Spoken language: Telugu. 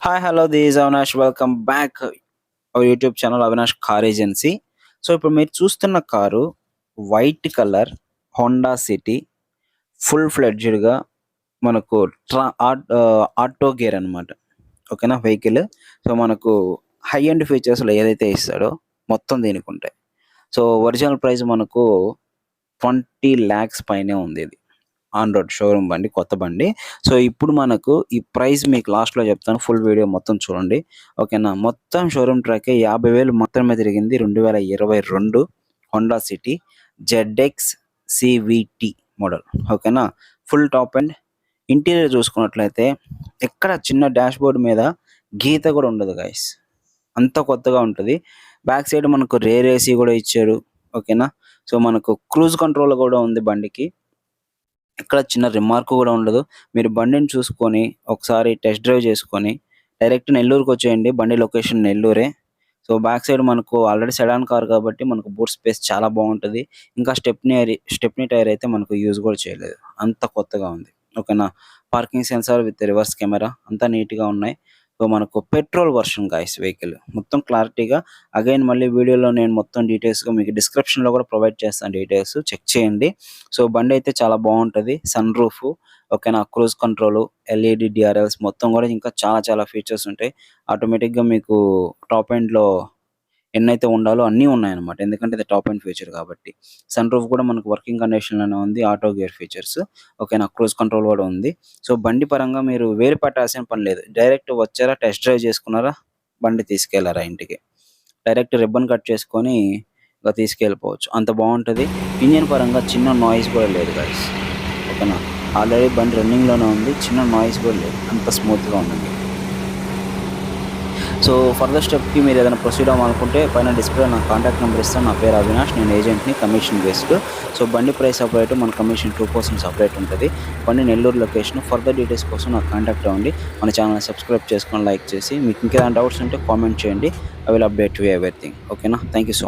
Hi hello this is Avinash welcome back our YouTube channel Avinash car agency. So ఇప్పుడు మీరు చూస్తున్న car white colour Honda City full ఫ్లెడ్జ్డ్‌గా మనకు ఆటో గేర్ అనమాట. ఓకేనా వెహికల్. సో మనకు హై ఎండ్ ఫీచర్స్‌లో ఏదైతే ఇస్తాడో మొత్తం దీనికుంటాయి. సో ఒరిజినల్ ప్రైస్ మనకు 20,00,000 పైనే ఉంది ఇది. ఆన్ రోడ్ షోరూమ్ బండి, కొత్త బండి. సో ఇప్పుడు మనకు ఈ ప్రైస్ మీకు లాస్ట్‌లో చెప్తాను. ఫుల్ వీడియో మొత్తం చూడండి. ఓకేనా. మొత్తం షోరూమ్ ట్రాకే 50,000 మాత్రమే తిరిగింది. 2022 Honda city ZX CVT model. ఓకేనా. ఫుల్ టాప్ అండ్ ఇంటీరియర్ చూసుకున్నట్లయితే ఎక్కడ చిన్న డాష్‌బోర్డ్ మీద గీత కూడా ఉండదు గైస్. అంత కొత్తగా ఉంటది. బ్యాక్ సైడ్ మనకు రేర్ ఏసీ కూడా ఇచ్చారు. ఓకేనా. సో మనకు క్రూజ్ కంట్రోల్ కూడా ఉంది బండికి. ఎక్కడ చిన్న రిమార్క్ కూడా ఉండదు. మీరు బండిని చూసుకొని ఒకసారి టెస్ట్ డ్రైవ్ చేసుకొని డైరెక్ట్ నెల్లూరుకొచ్చేయండి. బండి లొకేషన్ నెల్లూరే. సో బ్యాక్ సైడ్ మనకు ఆల్రెడీ సెడాన్ కార్ కాబట్టి మనకు బూట్ స్పేస్ చాలా బాగుంటది. ఇంకా స్టెప్నీ టైర్ అయితే మనకు యూజ్ కూడా చేయలేదు. అంత కొత్తగా ఉంది. ఓకేనా. Parking censor with reverse camera అంతా నీట్‌గా ఉన్నాయి. సో మనకు పెట్రోల్ వర్షన్ గాయ్స్ వెహికల్. మొత్తం క్లారిటీగా అగైన్ మళ్ళీ వీడియోలో నేను మొత్తం డీటెయిల్స్‌గా మీకు డిస్క్రిప్షన్‌లో కూడా ప్రొవైడ్ చేస్తాను డీటెయిల్స్. చెక్ చేయండి. సో బండయితే చాలా బావుంటది. సన్ రూఫ్ ఓకేనా. క్రూజ్ కంట్రోల్, ఎల్ఈడీ డీఆర్ఎల్స్ మొత్తం కూడా ఇంకా చాలా చాలా ఫీచర్స్ ఉంటాయి. ఆటోమేటిక్‌గా మీకు టాప్ ఎండ్‌లో ఎన్నైతే ఉండాలో అన్నీ ఉన్నాయన్నమాట. ఎందుకంటే ఇది టాప్ ఎండ్ ఫీచర్ కాబట్టి. సన్ రూఫ్ కూడా మనకు వర్కింగ్ కండిషన్‌లోనే ఉంది. Auto gear features. ఓకేనా. క్రూజ్ కంట్రోల్ కూడా ఉంది. సో బండి పరంగా మీరు వేలు పట్టాల్సిన పని లేదు. డైరెక్ట్ వచ్చారా, టెస్ట్ డ్రైవ్ చేసుకున్నారా, బండి తీసుకెళ్లారా ఇంటికి. డైరెక్ట్ రిబ్బన్ కట్ చేసుకొని ఇక తీసుకెళ్ళిపోవచ్చు. అంత బావుంటది. ఇంజిన్ పరంగా చిన్న నాయిస్ కూడా లేదు గైస్. ఓకేనా. ఆల్రెడీ బండి రన్నింగ్‌లోనే ఉంది. చిన్న నాయిస్ కూడా లేదు. అంత స్మూత్‌గా ఉంది. సో ఫర్దర్ స్టెప్‌కి మీరు ఏదైనా ప్రొసీడ్ అవ్వాలనుకుంటే పైన డిస్ప్లేలో నా కాంటాక్ట్ నెంబర్ ఇస్తాను. నా పేరు అవినాష్. నేను ఏజెంట్‌ని, కమిషన్ బేస్డ్. సో బండి ప్రైస్ సెపరేట్, మన కమిషన్ 2% సెపరేట్ ఉంటది. బండి నెల్లూరు లొకేషన్. ఫర్దర్ డీటెయిల్స్ కోసం నాకు కాంటాక్ట్ అవ్వండి. మన ఛానల్‌ని సబ్స్క్రైబ్ చేసుకొని లైక్ చేసి మీకు ఇంకేదైనా డౌట్స్ ఉంటే కామెంట్ చేయండి. I will update you everything. ఓకేనా. Thank you so much.